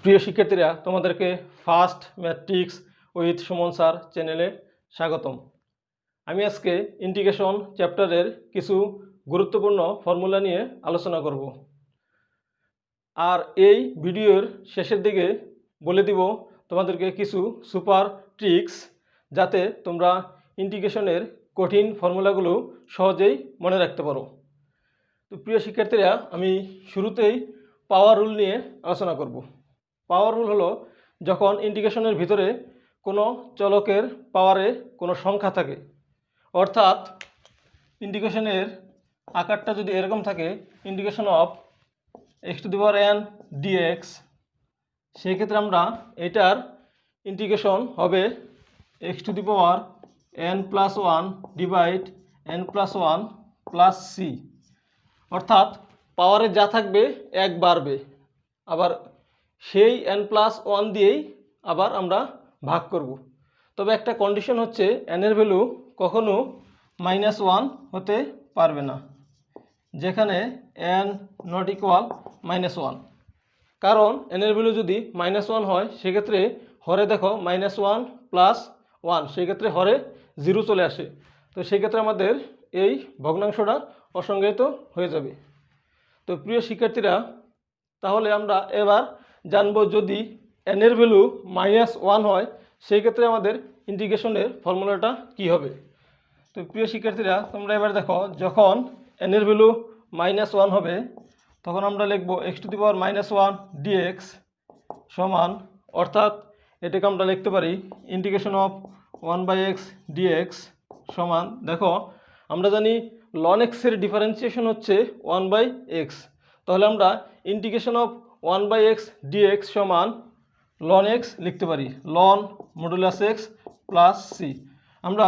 প্রিয় শিক্ষার্থীরা, তোমাদেরকে first matrix with Suman sir চ্যানেলে স্বাগতম। আমি আজকে ইন্টিগ্রেশন চ্যাপ্টারের কিছু গুরুত্বপূর্ণ ফর্মুলা নিয়ে আলোচনা করব। আর এই ভিডিওর শেষের দিকে বলে দিব তোমাদেরকে কিছু সুপার ট্রিক্স, যাতে তোমরা ইন্টিগ্রেশনের কঠিন ফর্মুলাগুলো সহজেই মনে রাখতে পারো। তো প্রিয় শিক্ষার্থীরা, আমি শুরুতেই পাওয়ার রুল নিয়ে আলোচনা করব। পাওয়ার রুল হলো, যখন ইন্টিগ্রেশনের ভিতরে কোনো চলকের পাওয়ারে কোনো সংখ্যা থাকে, অর্থাৎ ইন্টিগ্রেশনের আকারটা যদি এরকম থাকে, integration of x to the power n dx, সেই ক্ষেত্রে আমরা এটার ইন্টিগ্রেশন হবে x to the power n plus one divide n plus one plus c. অর্থাৎ পাওয়ারে যা থাকবে এক বাড়বে, আবার সেই n প্লাস ওয়ান দিয়েই আবার আমরা ভাগ করব। তবে একটা কন্ডিশন হচ্ছে, এনের ভ্যালু কখনো -1 হতে পারবে না, যেখানে n নট ইকুয়াল -1। কারণ এনের ভ্যালু যদি -1 হয়, সেক্ষেত্রে হরে দেখো -1 প্লাস 1, সেক্ষেত্রে হরে 0 চলে আসে। তো সেক্ষেত্রে আমাদের এই ভগ্নাংশটা অসংজ্ঞায়িত হয়ে যাবে। তো প্রিয় শিক্ষার্থীরা, তাহলে আমরা এবার জানবো, যদি n এর ভ্যালু -1 হয়, সেই ক্ষেত্রে আমাদের ইন্টিগ্রেশনের ফর্মুলাটা কি হবে। তো প্রিয় শিক্ষার্থীরা, তোমরা এবার দেখো, যখন n এর ভ্যালু -1 হবে, তখন আমরা লিখব x to the power -1 dx সমান, অর্থাৎ এটাকে আমরা লিখতে পারি ইন্টিগ্রেশন অফ 1/x ডিএক্স সমান, দেখো আমরা জানি লন এক্সের ডিফারেন্সিয়েশন হচ্ছে 1/x, তাহলে আমরা ইন্টিগ্রেশন অফ 1/x ডিএক্স সমান লন এক্স লিখতে পারি, ln modulus x plus C. আমরা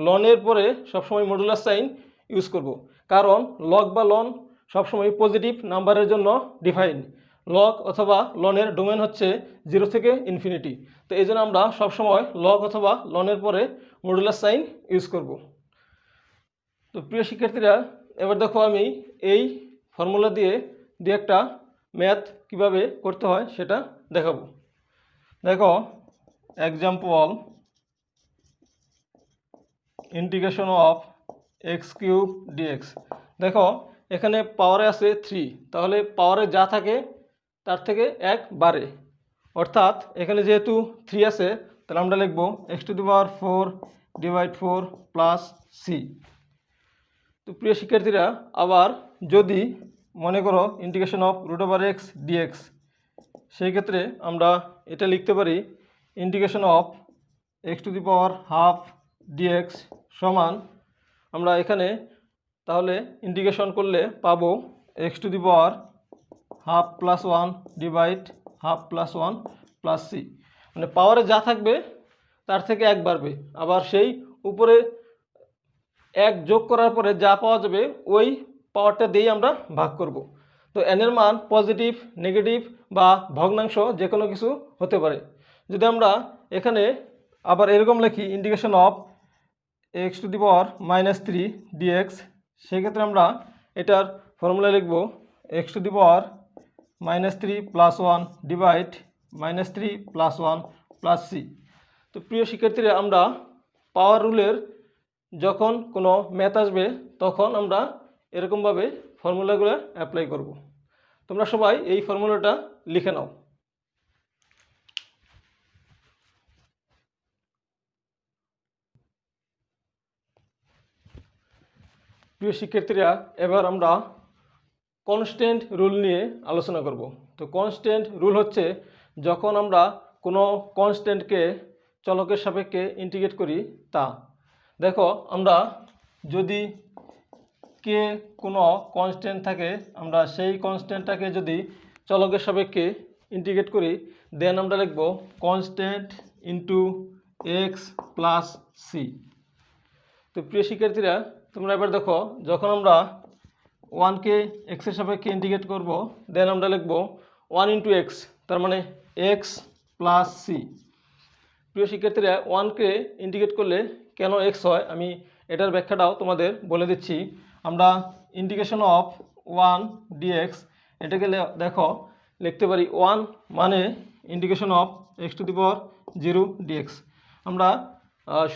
লনের পরে সবসময় মডুলাস সাইন ইউজ করব, কারণ লগ বা লন সবসময় পজিটিভ নাম্বারের জন্য ডিফাইন। লগ অথবা লনের ডোমেন হচ্ছে 0 থেকে ইনফিনিটি। তো এই জন্য আমরা সবসময় লগ অথবা লনের পরে মডুলাস সাইন ইউজ করব। তো প্রিয় শিক্ষার্থীরা, এবার দেখো আমি এই ফর্মুলা দিয়ে একটা ম্যাথ কিভাবে করতে হয় সেটা দেখাবো। দেখো, example integration of x cube dx. দেখো এখানে পাওয়ারে আছে 3, তাহলে পাওয়ারে যা থাকে তার থেকে এক বাড়ে, অর্থাৎ এখানে যেহেতু 3 আছে, তাহলে আমরা লিখব x to the power 4 divide 4 plus C. তো প্রিয় শিক্ষার্থীরা, আবার যদি মনে করো ইন্টিগ্রেশন অফ √x ডিএক্স, সেই ক্ষেত্রে আমরা এটা লিখতে পারি integration of x to the power half dx সমান, আমরা এখানে তাহলে ইন্টিগ্রেশন করলে পাবো x to the power half plus 1 divide half plus 1 plus c. মানে পাওয়ারে যা থাকবে তার থেকে এক বাড়বে, আবার সেই উপরে এক যোগ করার পরে যা পাওয়া যাবে ওই পাওয়ারটা দিয়েই আমরা ভাগ করব। তো n এর মান পজিটিভ, নেগেটিভ বা ভগ্নাংশ যে কোনো কিছু হতে পারে। যদি আমরা এখানে আবার এরকম লিখি integration of x to the power -3 dx, সেক্ষেত্রে আমরা এটার ফর্মুলা লিখব x to the power -3 plus 1 divide -3 plus 1 plus C. তো প্রিয় শিক্ষার্থীরা, আমরা পাওয়ার রুলের যখন কোনো ম্যাথ আসবে, তখন আমরা এরকমভাবে ফর্মুলাগুলো অ্যাপ্লাই করব। তোমরা সবাই এই ফর্মুলাটা লিখে নাও। প্রিয় শিক্ষার্থীরা, এবার আমরা কনস্ট্যান্ট রুল নিয়ে আলোচনা করব। তো কনস্ট্যান্ট রুল হচ্ছে, যখন আমরা কোনো কনস্ট্যান্টকে চলকের সাপেক্ষে ইন্টিগ্রেট করি তা। দেখো, আমরা যদি কে কোনো কনস্ট্যান্ট থাকে, আমরা সেই কনস্ট্যান্টটাকে যদি চলকের সাপেক্ষে ইন্টিগ্রেট করি, দেন আমরা লিখব constant into x plus C. তো প্রিয় শিক্ষার্থীরা, তোমরা এবার দেখো, যখন আমরা 1কে এক্সের সাপেক্ষে ইন্টিগ্রেট করব, দেন আমরা লিখব 1 ইন্টু এক্স, তার মানে এক্স প্লাস সি। প্রিয় শিক্ষার্থীরা, 1কে ইন্টিগ্রেট করলে কেন এক্স হয়, আমি এটার ব্যাখ্যাটাও তোমাদের বলে দিচ্ছি। আমরা ইন্টিগ্রেশন অফ 1 ডিএক্স, এটাকে দেখো লিখতে পারি 1 মানে ইন্টিগ্রেশন অফ x⁴ ডিএক্স। আমরা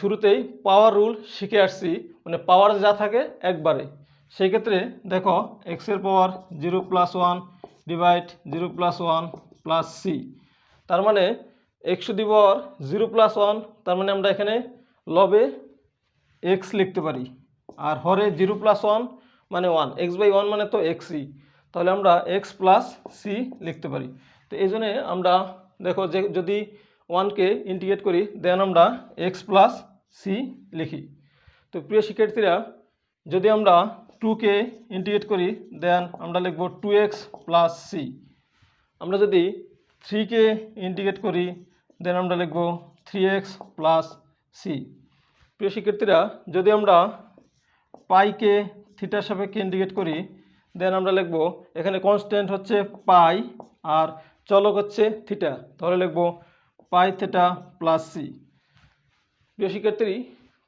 শুরুতেই পাওয়ার রুল শিখে আসছি, মানে পাওয়ার যা থাকে একবারে। সেই ক্ষেত্রে দেখো এক্সের পাওয়ার 0+1 ডিভাইড 0+1 প্লাস সি, তার মানে x⁴ তার মানে আমরা এখানে লবে এক্স লিখতে পারি, আর হরে 0+1 মানে 1, x/1 মানে তো এক্সই, তাহলে আমরা এক্স প্লাস সি লিখতে পারি। তো এই জন্যে আমরা দেখো যে যদি 1কে ইন্টিগ্রেট করি দেন আমরা এক্স প্লাস সি লিখি। তো প্রিয় শিক্ষার্থীরা, যদি আমরা 2কে ইন্টিগ্রেট করি দেন আমরা লিখব 2x প্লাস সি। আমরা যদি 3কে ইন্টিগ্রেট করি দেন আমরা লিখব 3x প্লাস সি। প্রিয় শিক্ষার্থীরা, যদি আমরা পাইকে থিটার সাপেক্ষে ইন্টিগ্রেট করি দেন আমরা লিখব, এখানে কনস্ট্যান্ট হচ্ছে পাই আর চলক হচ্ছে থিটা, তাহলে লিখব পাই থিটা প্লাস সি। প্রিয় শিক্ষার্থী,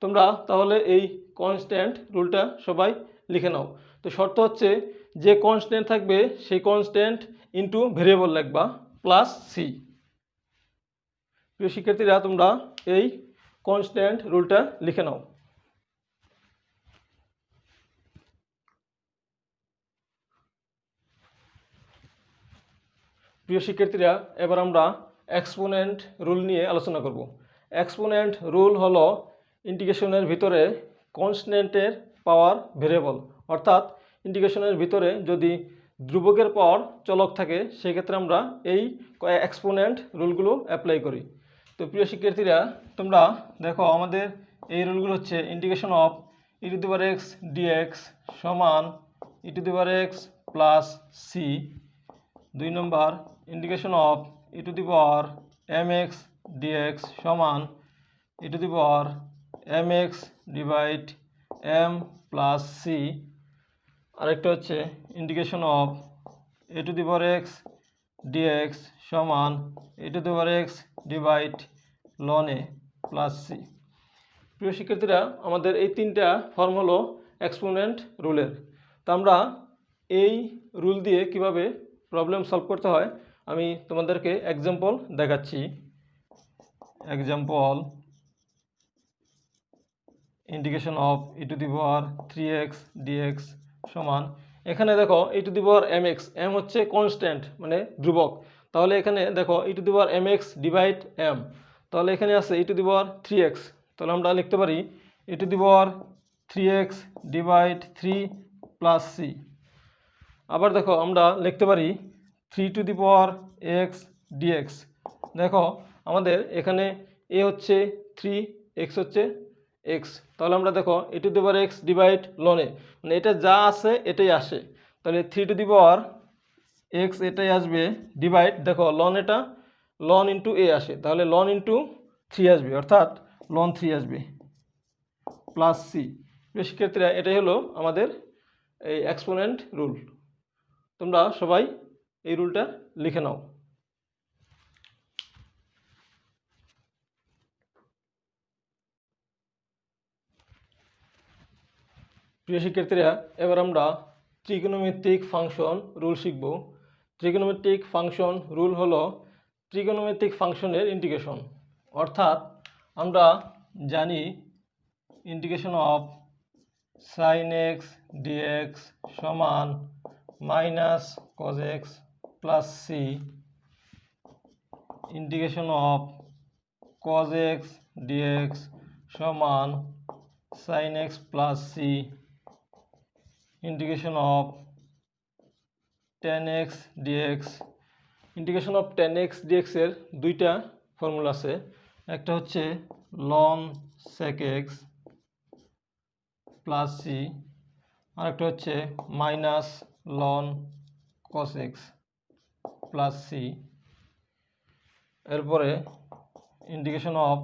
তোমরা তাহলে এই কনস্ট্যান্ট রুলটা সবাই লিখে নাও। তো শর্ত হচ্ছে যে কনস্ট্যান্ট থাকবে সেই কনস্ট্যান্ট ইনটু ভেরিয়েবল লিখবা প্লাস সি। প্রিয় শিক্ষার্থীরা, তোমরা এই কনস্ট্যান্ট রুলটা লিখে নাও। প্রিয় শিক্ষার্থীরা, এবার আমরা এক্সপোনেন্ট রুল নিয়ে আলোচনা করব। এক্সপোনেন্ট রুল হলো ইন্টিগ্রেশনের ভিতরে কনস্ট্যান্টের পাওয়ার ভেরিয়েবল, অর্থাৎ ইন্টিগ্রেশনের ভিতরে যদি ধ্রুবকের পাওয়ার চলক থাকে সেক্ষেত্রে আমরা এই এক্সপোনেন্ট রুলগুলো অ্যাপ্লাই করি। তো প্রিয় শিক্ষার্থীরা, তোমরা দেখো আমাদের এই রুলগুলো হচ্ছে ইন্টিগ্রেশন অফ e⁴x dx সমান e⁴x প্লাস সি। 2 নম্বর ইন্টিগ্রেশন অফ e⁴mx dx সমান e⁴mx divide m plus C. আরেকটা হচ্ছে ইন্টিগ্রেশন অফ e⁴x dx সমান e⁴x divide ln a plus C. প্রিয় শিক্ষার্থীরা, আমাদের এই তিনটা ফর্ম হলো এক্সপোনেন্ট রুলের। তো আমরা এই রুল দিয়ে কিভাবে প্রবলেম সলভ করতে হয় আমি তোমাদেরকে এক্সাম্পল দেখাচ্ছি। Example, integration of e⁴3x dx সমান, এখানে দেখো e⁴mx, m হচ্ছে কনস্ট্যান্ট মানে ধ্রুবক, তাহলে এখানে দেখো e⁴mx ডিভাইড m, তাহলে এখানে আছে e⁴3x, তাহলে আমরা লিখতে পারি e⁴3x ডিভাইড 3 প্লাস সি। আবার দেখো আমরা লিখতে পারি 3x dx। দেখো আমাদের এখানে a হচ্ছে 3, x হচ্ছে x, তাহলে আমরা দেখো e⁴x ডিভাইড ln a, মানে এটা যা আছে এটাই আসে, তাহলে 3x এটাই আসবে ডিভাইড, দেখো ln এটা ln ইন্টু a আসে, তাহলে ln ইন্টু 3 আসবে, অর্থাৎ ln 3 আসবে প্লাস সি। শিক্ষার্থীরা, এটাই হলো আমাদের এই এক্সপোনেন্ট রুল। তোমরা সবাই এই রুলটা লিখে নাও। প্রিয় শিক্ষার্থীরা, এবার আমরা ত্রিকোণমিতিক ফাংশন রুল শিখব। ত্রিকোণমিতিক ফাংশন রুল হলো ত্রিকোণমিতিক ফাংশনের ইন্টিগ্রেশন, অর্থাৎ আমরা জানি integration of sin x dx সমান minus cos x plus C, integration of cos x dx সমান sin x plus C, integration of tan x dx। Integration of tan x dx এর দুইটা ফর্মুলা আছে, একটা হচ্ছে ln sec x plus C, আর একটা হচ্ছে minus ln cos x plus C. এরপরে integration of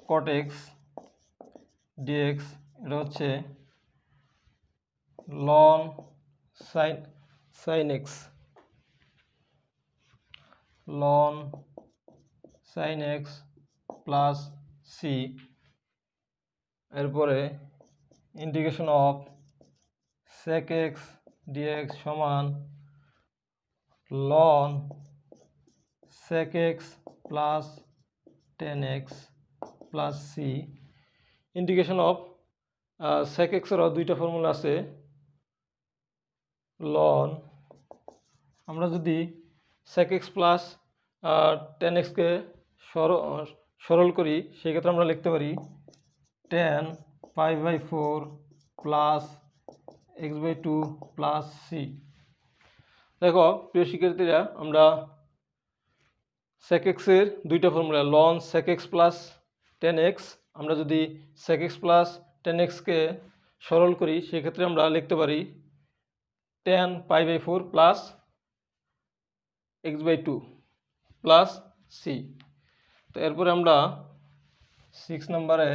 cot x dx, এটা হচ্ছে ln sin x ln sin x plus C. এরপরে integration of sec x dx সমান ln sec x plus tan x plus c integration of sec x এর দুইটা formula আছে ln আমরা যদি sec x plus tan x কে সরল করি সেই ক্ষেত্রে আমরা লিখতে পারি tan pi/4 plus x/2 plus c। দেখো প্রিয় শিক্ষার্থীরা, আমরা sec x এর দুইটা formula ln sec x plus tan x, আমরা যদি sec x plus tan x কে সরল করি সেই ক্ষেত্রে আমরা লিখতে পারি tan pi/4 plus x/2 plus c। তো এরপরে আমরা 6 নম্বরে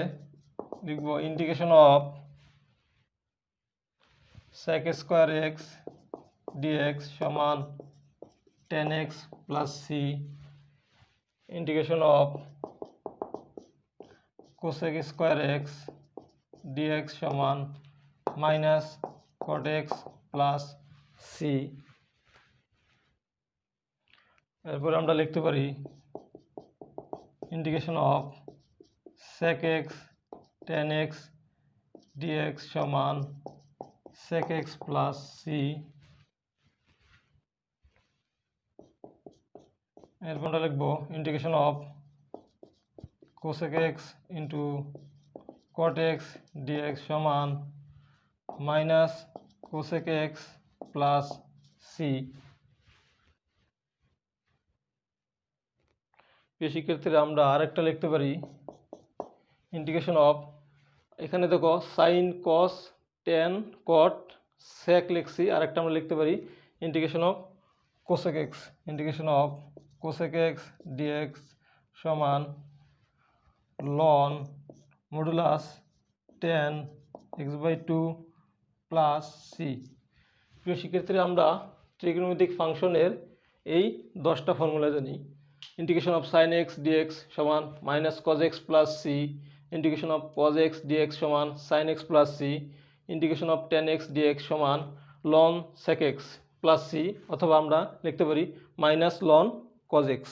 লিখব integration of sec square x dx সমান tan x plus c integration of cosec square x dx সমান minus cot x plus c। এরপরে আমরা লিখতে পারি integration of sec x tan x dx সমান sec x প্লাস c। এরপর আমরা লিখব integration of cosec x into cot x dx সমান minus cosec x plus c। প্রিয় শিক্ষার্থীরা, আমরা আরেকটা লিখতে পারি ইন্টিগ্রেশন অফ, এখানে দেখো সাইন কস ট্যান কট সেক লিখছি, আরেকটা আমরা লিখতে পারি integration of cosec x. Integration of cosec x dx সমান ln modulus tan x/2 plus C. প্রিয় শিক্ষার্থীরা, আমরা ট্রিগোনোমেট্রিক ফাংশনের এই 10টা ফর্মুলা জানি। Integration of sine x dx সমান minus cos x plus C, integration of cos x dx সমান sine x plus C, integration of tan x dx সমান ln sec x plus C, অথবা আমরা লিখতে পারি মাইনাস লন কজ এক্স।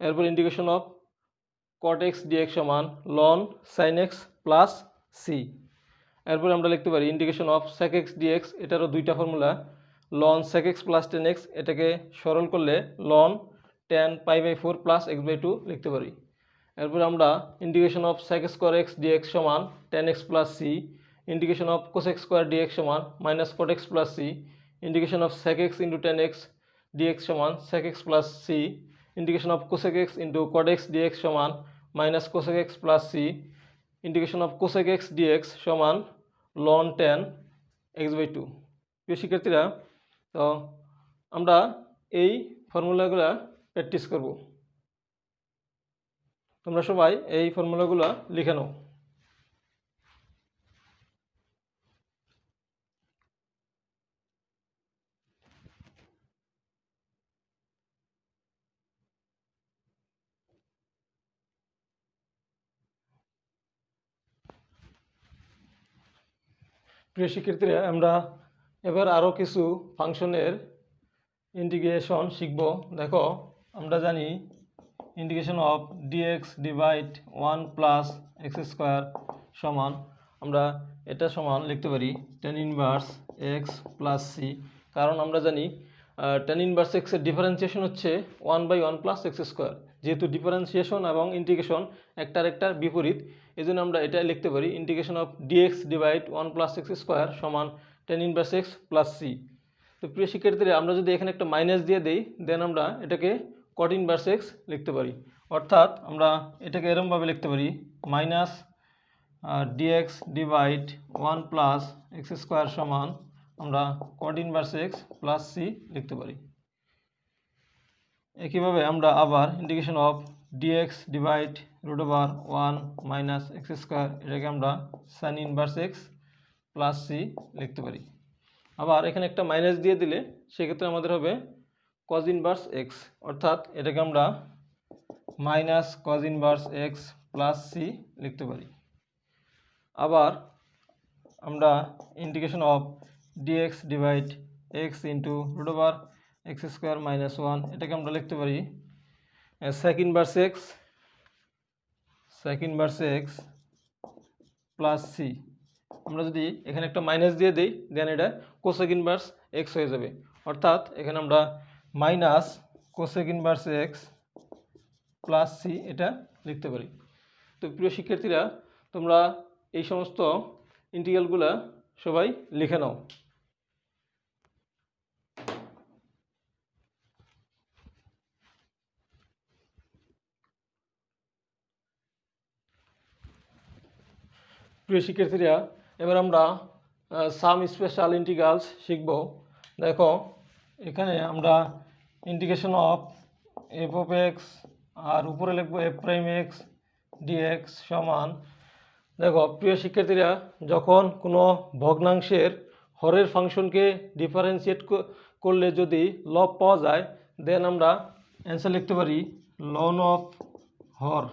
এরপর integration of cot x dx সমান ln sine x plus C. এরপর আমরা লিখতে পারি integration of sec x dx, এটারও দুইটা formula ln sec x plus tan x, এটাকে সরল করলে loan tan pi/4 plus x/2 লিখতে পারি। এরপর আমরা integration of sec square x dx সমান tan x plus c, integration of cosec square dx সমান minus cot x plus c, integration of sec x into tan x dx সমান sec x plus c, integration of cosec x into cot x dx সমান minus cosec x plus c, integration of cosec x dx সমান ln tan x/2। প্রিয় শিক্ষার্থীরা, তো আমরা এই ফর্মুলাগুলো practice করব। তোমরা সবাই এই ফর্মুলাগুলো লিখে নাও। প্রিয় শিক্ষার্থীরা, আমরা এবার আরও কিছু ফাংশনের ইন্টিগ্রেশন শিখব। দেখো, আমরা জানি integration of dx divide 1 plus x square সমান, আমরা এটা সমান লিখতে পারি tan inverse x plus C. কারণ আমরা জানি টেন ইনভার্স এক্সের ডিফারেন্সিয়েশন হচ্ছে 1/1 প্লাস এক্স স্কোয়ার। যেহেতু ডিফারেন্সিয়েশন এবং ইন্টিগ্রেশন একটার বিপরীত, এই জন্য আমরা এটা লিখতে পারি integration of dx divide 1 plus x square সমান tan inverse x plus C. তো প্রিয় শিক্ষার্থীরা, আমরা যদি এখানে একটা মাইনাস দিয়ে দিই, দেন আমরা এটাকে কট ইনভার্স এক্স লিখতে পারি। অর্থাৎ আমরা এটাকে এরমভাবে লিখতে পারি minus dx divide 1 plus x square সমান আমরা cot inverse x plus c লিখতে পারি। একইভাবে আমরা আবার integration of dx divide √1 minus x square, এটাকে আমরা sine inverse x plus c লিখতে পারি। আবার এখানে একটা মাইনাস দিয়ে দিলে সেক্ষেত্রে আমাদের হবে কজ ইনভার্স এক্স, অর্থাৎ এটাকে আমরা minus cos inverse x plus c লিখতে পারি। আবার আমরা integration of dx divide x into √1 x square minus one, এটাকে আমরা লিখতে পারি sec inverse x plus C. আমরা যদি এখানে একটা মাইনাস দিয়ে দিই দেন এটা কোসেক ইনভার্স এক্স হয়ে যাবে, অর্থাৎ এখানে আমরা minus cosec inverse x plus c এটা লিখতে পারি। তো প্রিয় শিক্ষার্থীরা, তোমরা এই সমস্ত ইন্টিগ্রালগুলো সবাই লিখে নাও। প্রিয় শিক্ষার্থীরা, এবার আমরা সাম স্পেশাল ইন্টিগ্রালস শিখব। দেখো এখানে আমরা integration of f of x আর উপরে লিখবো এফ প্রাইম এক্স ডিএক্স সমান, দেখো প্রিয় শিক্ষার্থীরা, যখন কোনো ভগ্নাংশের হরের ফাংশনকে ডিফারেন্সিয়েট করলে যদি লব পাওয়া যায় দেন আমরা অ্যান্সার লিখতে পারি লন অফ হর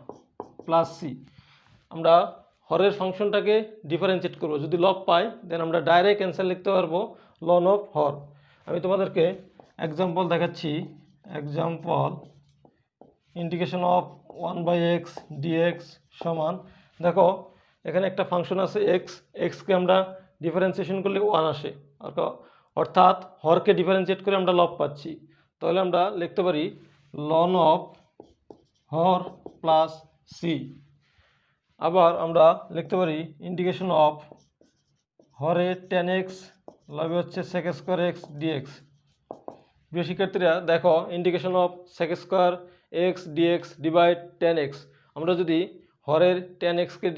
প্লাস সি। আমরা হরের ফাংশনটাকে ডিফারেন্সিয়েট করব, যদি লব পাই দেন আমরা ডাইরেক্ট অ্যান্সার লিখতে পারবো লন অফ হর। আমি তোমাদেরকে এক্সাম্পল দেখাচ্ছি। Example integration of 1/x dx সমান, দেখো এখানে একটা ফাংশন আছে এক্স, এক্সকে আমরা ডিফারেন্সিয়েশন করলে 1 আসে, অর্থাৎ হরকে ডিফারেন্সিয়েট করে আমরা লব পাচ্ছি। তাহলে আমরা লিখতে পারি লন অফ হর প্লাস সি। আবার আমরা লিখতে পারি ইন্টিগ্রেশন অফ হরে টেন এক্স লবে হচ্ছে সেক স্কোয়ার এক্স ডিএক্স। প্রিয় শিক্ষার্থীরা, দেখো integration of sec square x dx divide tan x, আমরা যদি হরের টেন এক্সকে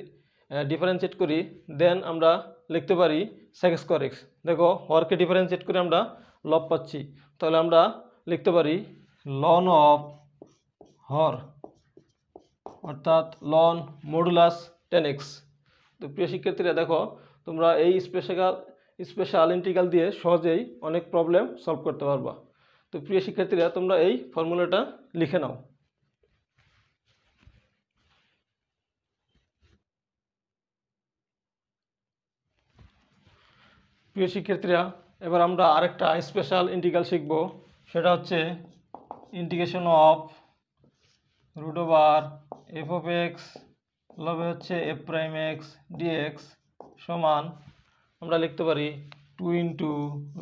ডিফারেন্সিয়েট করি দেন আমরা লিখতে পারি সেক স্কোয়ার এক্স। দেখো হরকে ডিফারেন্সিয়েট করে আমরা লব পাচ্ছি, তাহলে আমরা লিখতে পারি লন অফ হর অর্থাৎ লন মডুলাস টেন এক্স। তো প্রিয় শিক্ষার্থীরা, দেখো তোমরা এই স্পেশাল ইন্টিগ্রাল দিয়ে সহজেই অনেক প্রবলেম সলভ করতে পারবা। তো প্রিয় শিক্ষার্থীরা, তোমরা এই ফর্মুলাটা লিখে নাও। প্রিয় শিক্ষার্থীরা, এবার আমরা আরেকটা স্পেশাল ইন্টিগ্রাল শিখব, সেটা হচ্ছে integration of root over f of x লবে হচ্ছে এফ প্রাইম এক্স ডিএক্স সমান, আমরা লিখতে পারি 2 into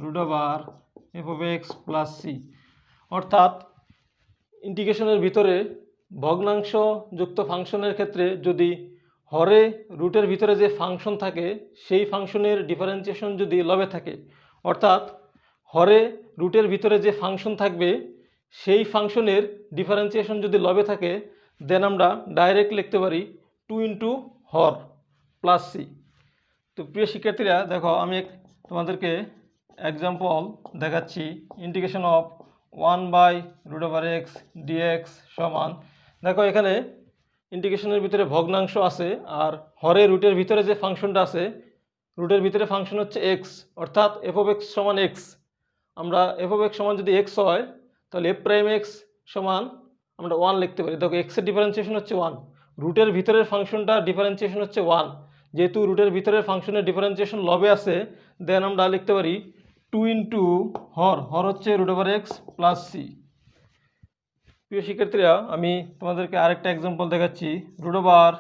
root over f of x plus c. অর্থাৎ ইন্টিগ্রেশনের ভিতরে ভগ্নাংশ যুক্ত ফাংশনের ক্ষেত্রে যদি হরে রুটের ভিতরে যে ফাংশন থাকে সেই ফাংশনের ডিফারেন্সিয়েশন যদি লবে থাকে, অর্থাৎ হরে রুটের ভিতরে যে ফাংশন থাকবে সেই ফাংশনের ডিফারেন্সিয়েশন যদি লবে থাকে দেন আমরা ডাইরেক্ট লিখতে পারি 2 ইন্টু হর প্লাস সি। তো প্রিয় শিক্ষার্থীরা, দেখো আমি তোমাদেরকে এক্সাম্পল দেখাচ্ছি। ইন্টিগ্রেশন অফ 1/√x dx সমান, দেখো এখানে ইন্টিগ্রেশনের ভিতরে ভগ্নাংশ আছে আর হরে রুটের ভিতরে যে ফাংশনটা আছে, রুটের ভিতরে ফাংশন হচ্ছে এক্স, অর্থাৎ এফ অফ এক্স সমান এক্স। আমরা এফ অফ এক্স সমান যদি এক্স হয় তাহলে এফ প্রাইম এক্স সমান আমরা 1 লিখতে পারি। দেখো এক্সের ডিফারেন্সিয়েশন হচ্ছে 1, রুটের ভিতরের ফাংশনটা ডিফারেন্সিয়েশন হচ্ছে 1, যেহেতু রুটের ভিতরের ফাংশনের ডিফারেন্সিয়েশন লবে আছে দেন আমরা লিখতে পারি 2 ইন্টু হর হচ্ছে root over x plus C. প্রিয় শিক্ষার্থীরা, আমি তোমাদেরকে আরেকটা এক্সাম্পল দেখাচ্ছি। রুট ওভার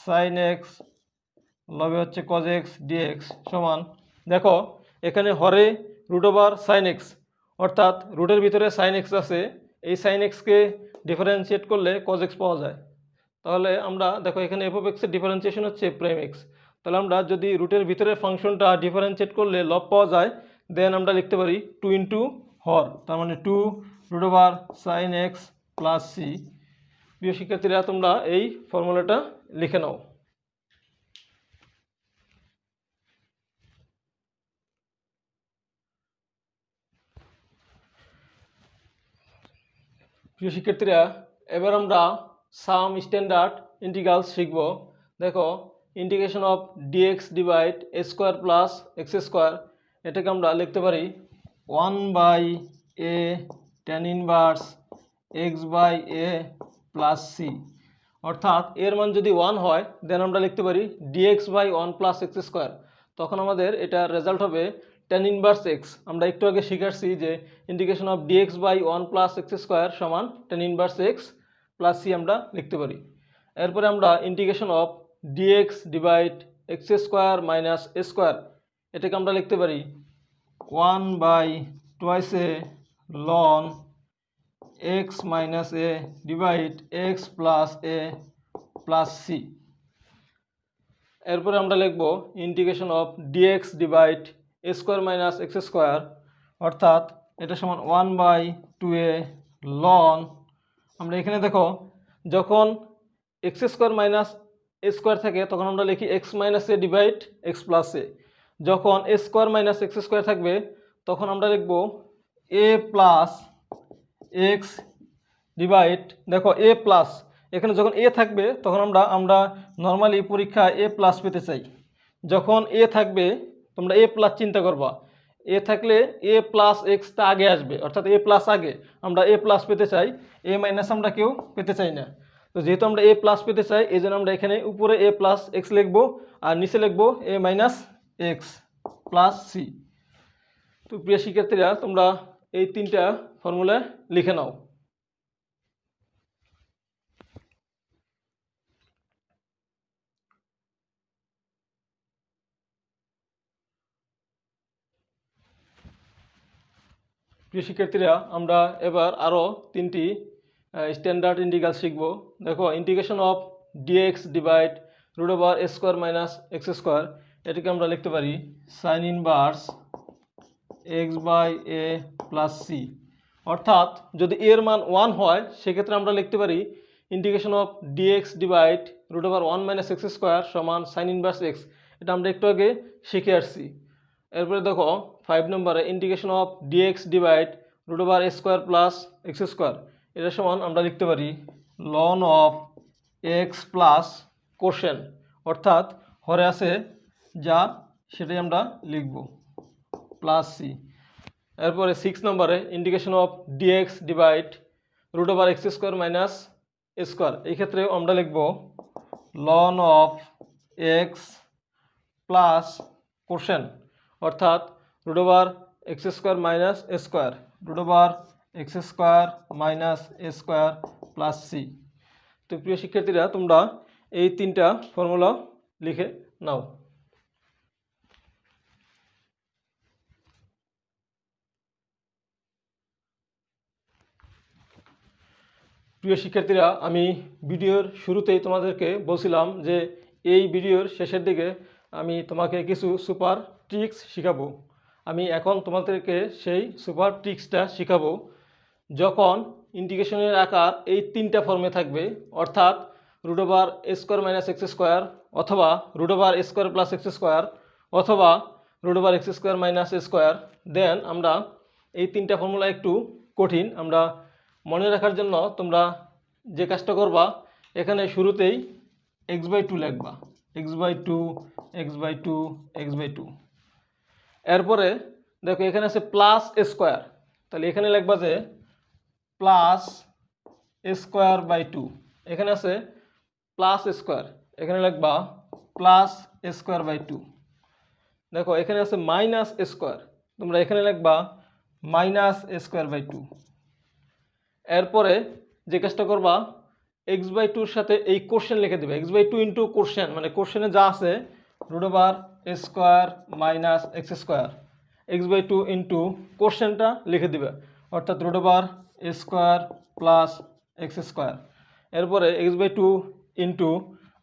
সাইন এক্স লবে হচ্ছে কজ এক্স ডিএক্স সমান, দেখো এখানে হরে রুট ওভার সাইন এক্স, অর্থাৎ রুটের ভিতরে সাইন এক্স আছে, এই সাইন এক্সকে ডিফারেন্সিয়েট করলে কজ এক্স পাওয়া যায়। তাহলে আমরা দেখো এখানে এফ অফ এক্সের ডিফারেন্সিয়েশন হচ্ছে এফ প্রাইম এক্স, তাহলে আমরা যদি রুটের ভিতরে ফাংশনটা ডিফারেন্সিয়েট করলে লব পাওয়া যায় দেন আমরা লিখতে পারি 2 ইন্টু হর, তার মানে 2 root over sine x plus C. প্রিয় শিক্ষার্থীরা, তোমরা এই ফর্মুলাটা লিখে নাও। প্রিয় শিক্ষার্থীরা, এবার আমরা সাম স্ট্যান্ডার্ড ইন্টিগ্রালস শিখব। দেখো integration of dx divide a square plus x square, এটাকে আমরা লিখতে পারি 1/a tan inverse x/a plus c. অর্থাৎ এর মান যদি 1 হয় দেন আমরা লিখতে পারি dx/1 প্লাস এক্স স্কোয়ার, তখন আমাদের এটার রেজাল্ট হবে টেন ইনভার্স এক্স। আমরা একটু আগে শিখাচ্ছি যে integration of dx by one plus x square সমান tan inverse x plus C আমরা লিখতে পারি। এরপরে আমরা integration of dx divide x square minus a square, এটাকে আমরা লিখতে পারি one by twice a ln x minus a divide x plus a plus C. এরপরে আমরা লিখব integration of dx divide a square minus x square, অর্থাৎ এটা সমান one by two a loan, আমরা এখানে দেখো যখন x square minus a square থাকে তখন আমরা লিখি x minus a divide x plus এ। যখন এ স্কোয়ার মাইনাস এক্স স্কোয়ার থাকবে তখন আমরা লিখব এ প্লাস এক্স ডিভাইড, দেখো এ প্লাস, এখানে যখন এ থাকবে তখন আমরা নর্মালি পরীক্ষায় এ প্লাস পেতে চাই। যখন এ থাকবে তোমরা এ প্লাস চিন্তা করবা, এ থাকলে এ প্লাস এক্সটা আগে আসবে, অর্থাৎ এ প্লাস আগে, আমরা এ প্লাস পেতে চাই, এ মাইনাস আমরা কেউ পেতে চাই না। তো যেহেতু আমরা এ প্লাস পেতে চাই এই জন্য আমরা এখানে উপরে এ প্লাস এক্স লিখবো আর নিচে লিখবো এ মাইনাস এক্স প্লাস সি। তো প্রিয় শিক্ষার্থীরা তোমরা এই তিনটা ফর্মুলা লিখে নাও। প্রিয় শিক্ষার্থীরা আমরা এবার আরও তিনটি স্ট্যান্ডার্ড ইন্টিগ্রাল শিখব। দেখো integration of dx divide root over a square minus x square, এটাকে আমরা লিখতে পারি sine inverse x by a plus c. অর্থাৎ যদি এর মান 1 হয় সেক্ষেত্রে আমরা লিখতে পারি integration of dx divide root over 1 minus x square সমান সাইন ইনভার্স এক্স, এটা আমরা একটু আগে শিখে আসছি। এরপরে দেখো 5 নম্বরে integration of dx divide root over a square plus x square, এটা সমান আমরা লিখতে পারি ln of x plus question, অর্থাৎ হরে আছে যা সেটাই আমরা লিখব প্লাস সি। এরপরে 6 নম্বরে integration of dx divide root over x square minus a square, এই ক্ষেত্রেও আমরা লিখব ln of x plus question, অর্থাৎ root over x square minus a square, root over x square minus a square plus C. তো প্রিয় শিক্ষার্থীরা তোমরা এই তিনটা ফর্মুলা লিখে নাও। প্রিয় শিক্ষার্থীরা আমি ভিডিওর শুরুতেই তোমাদেরকে বলছিলাম যে এই ভিডিওর শেষের দিকে আমি তোমাকে কিছু সুপার ট্রিক্স শিখাবো। আমি এখন তোমাদেরকে সেই সুপার ট্রিক্সটা শিখাবো। যখন ইন্টিগ্রেশনের আকার এই তিনটা ফর্মে থাকবে, অর্থাৎ root over a square minus x square, অথবা root over a square plus x square, অথবা root over x square minus a square, then আমরা এই তিনটা ফর্মুলা একটু কঠিন, আমরা মনে রাখার জন্য তোমরা যে কাজটা করবা এখানে শুরুতেই এক্স বাই টু লিখবা, x by two x by two x by two. এরপরে দেখো এখানে আছে প্লাস এ স্কোয়ার, তাহলে এখানে লিখবা যে plus a square by two, এখানে আছে প্লাস স্কোয়ার, এখানে লিখবা plus a square by two. দেখো এখানে আছে মাইনাস স্কোয়ার, তোমরা এখানে লিখবা minus a square by two. এরপরে যে কাজটা করবা এক্স বাই টুর সাথে এই কোশ্চেন লিখে দেবে, x by two into question, মানে কোশ্চেনে যা আছে root over a square minus x square, x by two into কোশ্চেনটা লিখে দিবে, অর্থাৎ root over a square plus x square. এরপরে এক্স বাই টু ইন্টু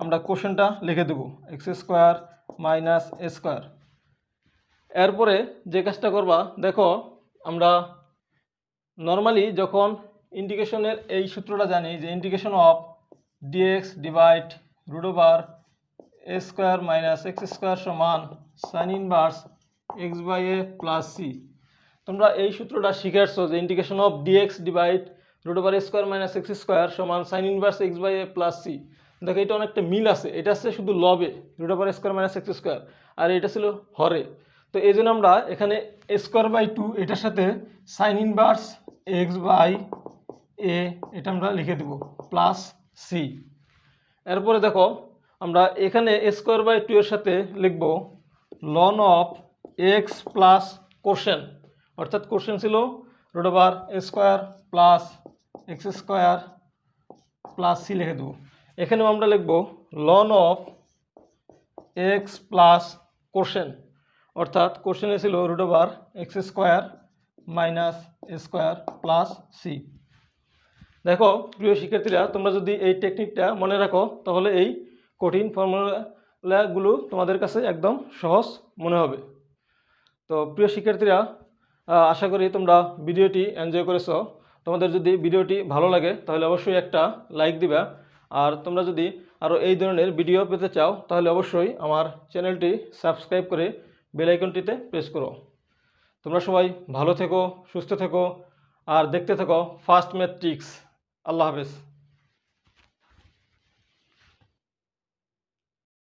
আমরা কোশ্চেনটা লিখে দেবো x square minus a square. এরপরে যে কাজটা করবা দেখো আমরা নর্মালি যখন ইন্টিগ্রেশনের এই সূত্রটা জানি যে integration of dx divide root over a square minus x square সমান sine inverse x by a plus C. তোমরা এই সূত্রটা শিখে আসছো যে integration of dx divide root over a square minus x square সমান sine inverse x by a plus C. দেখো এটা অনেকটা মিল আছে, এটা আছে শুধু লবে root over a square minus x square, আর এটা ছিল হরে। তো এই জন্য আমরা এখানে এ স্কোয়ার বাই টু এটার সাথে সাইন ইনভার্স এক্স বাই এ এটা আমরা লিখে দেব প্লাস সি। এরপরে দেখো আমরা এখানে এ স্কোয়ার বাই টু এর সাথে লিখব ln of x plus question, অর্থাৎ কোশ্চেন ছিল root over a square plus x square plus C লিখে দেবো। এখানেও আমরা লিখব ln of x plus question, অর্থাৎ কোশ্চেনে ছিল root over x square minus square plus C. দেখো প্রিয় শিক্ষার্থীরা, তোমরা যদি এই টেকনিকটা মনে রাখো তাহলে এই কঠিন ফর্মুলাগুলো তোমাদের কাছে একদম সহজ মনে হবে। তো প্রিয় শিক্ষার্থীরা, আশা করি তোমরা ভিডিওটি এনজয় করেছো। তোমাদের যদি ভিডিওটি ভালো লাগে তাহলে অবশ্যই একটা লাইক দিবা, আর তোমরা যদি আরও এই ধরনের ভিডিও পেতে চাও তাহলে অবশ্যই আমার চ্যানেলটি সাবস্ক্রাইব করে বেল আইকনটিতে প্রেস করো। তোমরা সবাই ভালো থেকো, সুস্থ থেকো, আর দেখতে থাকো ফাস্ট ম্যাথ ট্রিক্স। আল্লাহ হাফেজ।